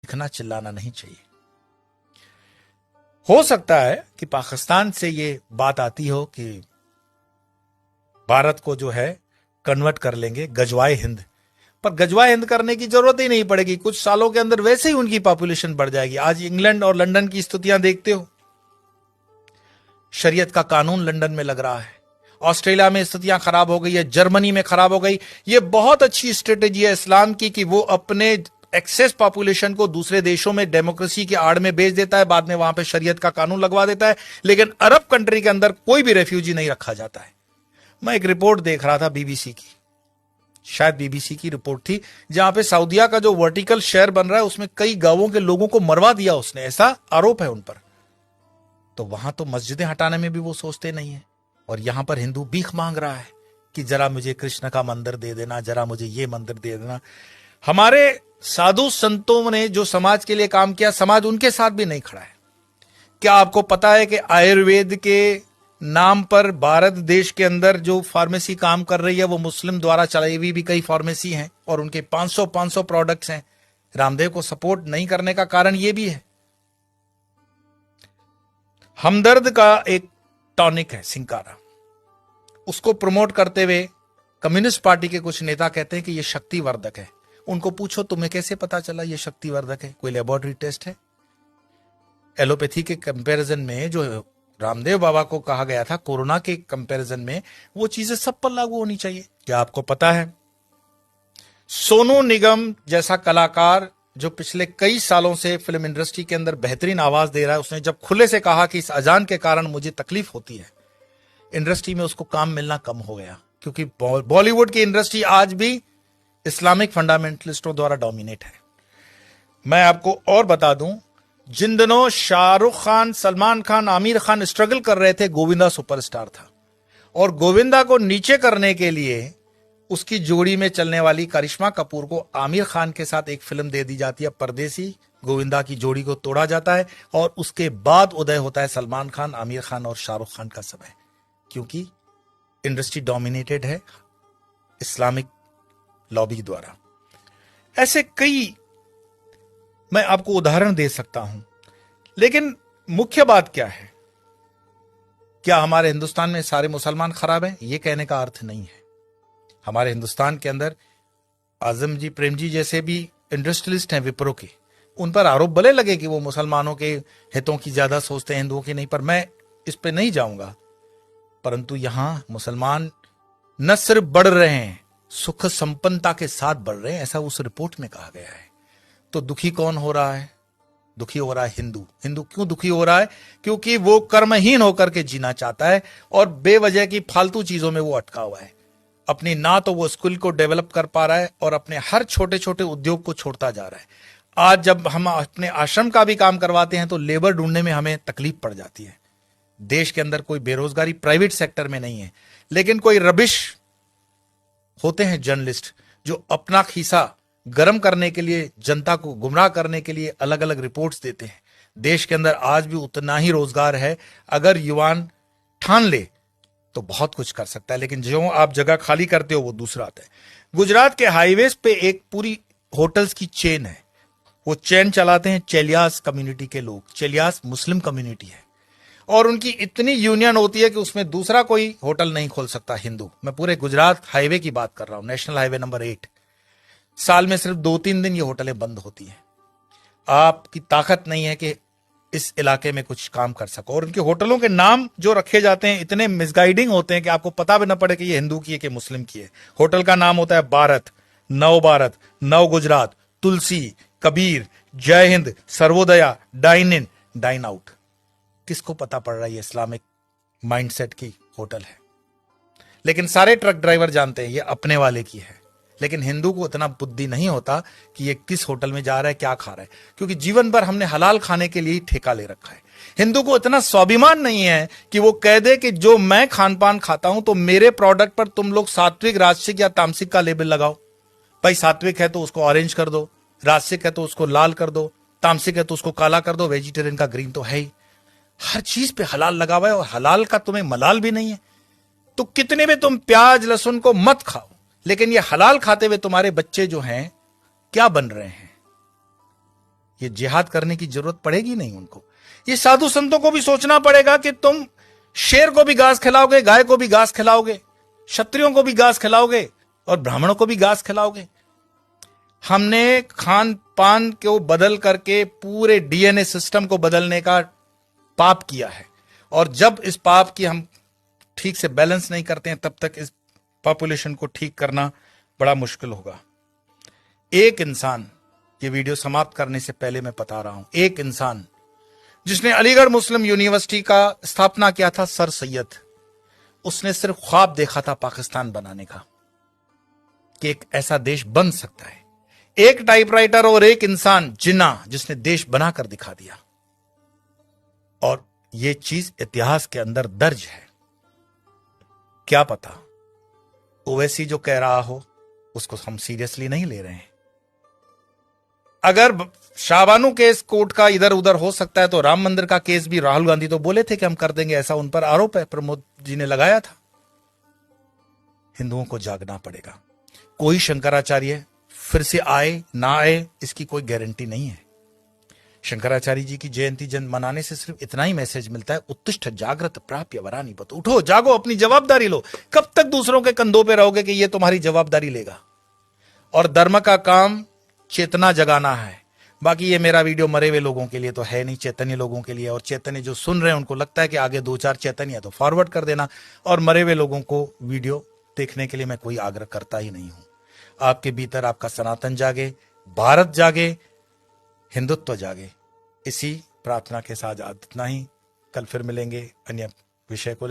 चीखना चिल्लाना नहीं चाहिए। हो सकता है कि पाकिस्तान से ये बात आती हो कि भारत को जो है कन्वर्ट कर लेंगे गजवाए हिंद, पर गजवाए हिंद करने की जरूरत ही नहीं पड़ेगी। कुछ सालों के अंदर वैसे ही उनकी पॉपुलेशन बढ़ जाएगी। आज इंग्लैंड और लंदन की स्थितियां देखते हो, शरीयत का कानून लंदन में लग रहा है, ऑस्ट्रेलिया में स्थितियां खराब हो गई है, जर्मनी में खराब हो गई। ये बहुत अच्छी स्ट्रेटेजी है इस्लाम की कि वो अपने एक्सेस पॉपुलेशन को दूसरे देशों में डेमोक्रेसी की आड़ में बेच देता है, बाद में वहां पे शरीयत का कानून लगवा देता है, लेकिन अरब कंट्री के अंदर कोई भी रेफ्यूजी नहीं रखा जाता है। मैं एक रिपोर्ट देख रहा था बीबीसी की, शायद बीबीसी की रिपोर्ट थी, जहां पे सऊदिया का जो वर्टिकल शेयर बन रहा है उसमें कई गांवों के लोगों को मरवा दिया उसने, ऐसा आरोप है उन पर। तो वहां तो मस्जिदें हटाने में भी वो सोचते नहीं है, और यहां पर हिंदू भीख मांग रहा है कि जरा मुझे कृष्ण का मंदिर दे देना, जरा मुझे ये मंदिर दे देना। हमारे साधु संतों ने जो समाज के लिए काम किया, समाज उनके साथ भी नहीं खड़ा है। क्या आपको पता है कि आयुर्वेद के नाम पर भारत देश के अंदर जो फार्मेसी काम कर रही है वो मुस्लिम द्वारा चलाई हुई भी कई फार्मेसी हैं, और उनके 500 प्रोडक्ट्स हैं। रामदेव को सपोर्ट नहीं करने का कारण ये भी है। हमदर्द का एक टॉनिक है सिंकारा, उसको प्रमोट करते हुए कम्युनिस्ट पार्टी के कुछ नेता कहते हैं कि यह शक्तिवर्धक है। उनको पूछो तुम्हें कैसे पता चला यह शक्तिवर्धक है, कोई लेबोरेटरी टेस्ट है? एलोपैथी के कंपैरिजन में जो रामदेव बाबा को कहा गया था कोरोना के कंपैरिजन में, वो चीजें सब पर लागू होनी चाहिए। क्या आपको पता है सोनू निगम जैसा कलाकार जो पिछले कई सालों से फिल्म इंडस्ट्री के अंदर बेहतरीन आवाज दे रहा है, उसने जब खुले से कहा कि इस अजान के कारण मुझे तकलीफ होती है, इंडस्ट्री में उसको काम मिलना कम हो गया, क्योंकि बॉलीवुड की इंडस्ट्री आज भी इस्लामिक फंडामेंटलिस्टों द्वारा डोमिनेट है। मैं आपको और बता दूं, जिन दिनों शाहरुख खान, सलमान खान, आमिर खान स्ट्रगल कर रहे थे, गोविंदा सुपरस्टार था, और गोविंदा को नीचे करने के लिए उसकी जोड़ी में चलने वाली करिश्मा कपूर को आमिर खान के साथ एक फिल्म दे दी जाती है परदेसी। गोविंदा की जोड़ी को तोड़ा जाता है, और उसके बाद उदय होता है सलमान खान, आमिर खान और शाहरुख खान का समय, क्योंकि इंडस्ट्री डोमिनेटेड है इस्लामिक लॉबी द्वारा। ऐसे कई मैं आपको उदाहरण दे सकता हूं, लेकिन मुख्य बात क्या है? क्या हमारे हिंदुस्तान में सारे मुसलमान खराब हैं? यह कहने का अर्थ नहीं है। हमारे हिंदुस्तान के अंदर आजम जी, प्रेम जी जैसे भी इंडस्ट्रियलिस्ट हैं विप्रो के, उन पर आरोप भले लगे कि वो मुसलमानों के हितों की ज्यादा सोचते हैं, हिंदुओं की नहीं, पर मैं इस पे नहीं जाऊंगा। परंतु यहां मुसलमान न सिर्फ बढ़ रहे हैं, सुख संपन्नता के साथ बढ़ रहे हैं, ऐसा उस रिपोर्ट में कहा गया है। तो दुखी कौन हो रहा है? दुखी हो रहा है हिंदू। हिंदू क्यों दुखी हो रहा है? क्योंकि वो कर्महीन होकर के जीना चाहता है, और बेवजह की फालतू चीजों में वो अटका हुआ है। अपनी ना तो वो स्किल को डेवलप कर पा रहा है, और अपने हर छोटे छोटे उद्योग को छोड़ता जा रहा है। आज जब हम अपने आश्रम का भी काम करवाते हैं तो लेबर ढूंढने में हमें तकलीफ पड़ जाती है। देश के अंदर कोई बेरोजगारी प्राइवेट सेक्टर में नहीं है, लेकिन कोई रबिश होते हैं जर्नलिस्ट जो अपना खीसा गर्म करने के लिए, जनता को गुमराह करने के लिए अलग अलग रिपोर्ट्स देते हैं। देश के अंदर आज भी उतना ही रोजगार है, अगर युवान ठान ले तो बहुत कुछ कर सकता है, लेकिन जो आप जगह खाली करते हो वो दूसरा आता है। गुजरात के हाईवेज पे एक पूरी होटल्स की चेन है, वो चेन चलाते हैं चेलियास कम्युनिटी के लोग। चेलियास मुस्लिम कम्युनिटी है, और उनकी इतनी यूनियन होती है कि उसमें दूसरा कोई होटल नहीं खोल सकता हिंदू। मैं पूरे गुजरात हाईवे की बात कर रहा हूं, नेशनल हाईवे नंबर 8। साल में सिर्फ 2-3 दिन ये होटलें बंद होती हैं। आपकी ताकत नहीं है कि इस इलाके में कुछ काम कर सको, और उनके होटलों के नाम जो रखे जाते हैं इतने मिसगाइडिंग होते हैं कि आपको पता भी ना पड़े कि ये हिंदू की है कि मुस्लिम की है। होटल का नाम होता है भारत, नव Gujarat, Tulsi, Kabir, Jai Hind, Sarvodaya, dine in, dine out. किसको पता पड़ रहा है ये इस्लामिक माइंडसेट की होटल है? लेकिन सारे ट्रक ड्राइवर जानते हैं ये अपने वाले की है, लेकिन हिंदू को इतना बुद्धि नहीं होता कि ये किस होटल में जा रहा है, क्या खा रहा है, क्योंकि जीवन भर हमने हलाल खाने के लिए ही ठेका ले रखा है। हिंदू को इतना स्वाभिमान नहीं है कि वो कह दे कि जो मैं खान पान खाता हूं तो मेरे प्रोडक्ट पर तुम लोग सात्विक, राजसिक या तामसिक का लेबल लगाओ। भाई सात्विक है तो उसको ऑरेंज कर दो, राजसिक है तो उसको लाल कर दो, तामसिक है तो उसको काला कर दो, वेजिटेरियन का ग्रीन तो है ही। हर चीज पे हलाल लगा हुआ है, और हलाल का तुम्हें मलाल भी नहीं है। तो कितने भी तुम प्याज लहसुन को मत खाओ, लेकिन ये हलाल खाते हुए तुम्हारे बच्चे जो हैं क्या बन रहे हैं? ये जिहाद करने की जरूरत पड़ेगी नहीं उनको। ये साधु संतों को भी सोचना पड़ेगा कि तुम शेर को भी घास खिलाओगे, गाय को भी घास खिलाओगे, क्षत्रियों को भी घास खिलाओगे और ब्राह्मणों को भी घास खिलाओगे। हमने खान पान को बदल करके पूरे डीएनए सिस्टम को बदलने का पाप किया है, और जब इस पाप की हम ठीक से बैलेंस नहीं करते हैं तब तक इस पॉपुलेशन को ठीक करना बड़ा मुश्किल होगा। एक इंसान, ये वीडियो समाप्त करने से पहले मैं बता रहा हूं, एक इंसान जिसने अलीगढ़ मुस्लिम यूनिवर्सिटी का स्थापना किया था, सर सैयद, उसने सिर्फ ख्वाब देखा था पाकिस्तान बनाने का, कि एक ऐसा देश बन सकता है। एक टाइपराइटर और एक इंसान जिन्ना, जिसने देश बनाकर दिखा दिया, और यह चीज इतिहास के अंदर दर्ज है। क्या पता ओवैसी जो कह रहा हो उसको हम सीरियसली नहीं ले रहे हैं। अगर शाहबानू केस कोर्ट का इधर उधर हो सकता है तो राम मंदिर का केस भी राहुल गांधी तो बोले थे कि हम कर देंगे, ऐसा उन पर आरोप है, प्रमोद जी ने लगाया था। हिंदुओं को जागना पड़ेगा। कोई शंकराचार्य फिर से आए ना आए इसकी कोई गारंटी नहीं है। शंकराचार्य जी की जयंती मनाने से सिर्फ इतना ही मैसेज मिलता है, उत्तिष्ठ जागृत प्राप्य वरानी बत, उठो जागो, अपनी जवाबदारी लो। कब तक दूसरों के कंधों पे रहोगे कि ये तुम्हारी जवाबदारी लेगा? और धर्म का काम चेतना जगाना है। बाकी ये मेरा वीडियो मरे हुए लोगों के लिए तो है नहीं, चैतन्य लोगों के लिए। और चैतन्य जो सुन रहे हैं उनको लगता है कि आगे 2-4 चैतन्य है तो फॉरवर्ड कर देना, और मरे हुए लोगों को वीडियो देखने के लिए मैं कोई आग्रह करता ही नहीं हूं। आपके भीतर आपका सनातन जागे, भारत जागे, हिंदुत्व जागे। इसी प्रार्थना के साथ इतना ही। कल फिर मिलेंगे अन्य विषय को।